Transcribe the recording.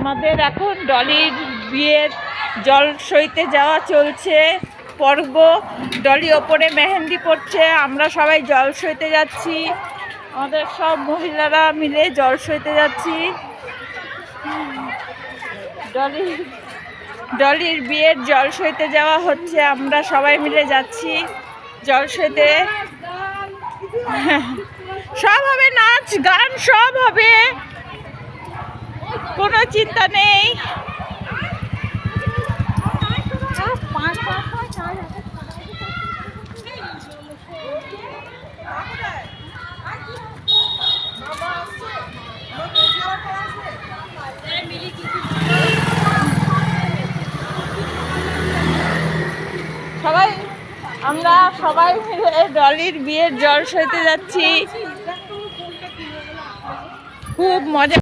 আমাদের এখন ডলির বিয়ের জল সইতে যাওয়া চলছে পর্ব। ডলি ওপরে মেহেন্দি করছে, আমরা সবাই জল সইতে যাচ্ছি। আমাদের সব মহিলারা মিলে জল সইতে যাচ্ছি। ডলির বিয়ের জল সইতে যাওয়া হচ্ছে, আমরা সবাই মিলে যাচ্ছি জল সইতে। সব হবে, নাচ গান সব হবে, কোনো চিন্তা নেই। আমরা সবাই মিলে ডলির বিয়ের জল সইতে যাচ্ছি, খুব মজা।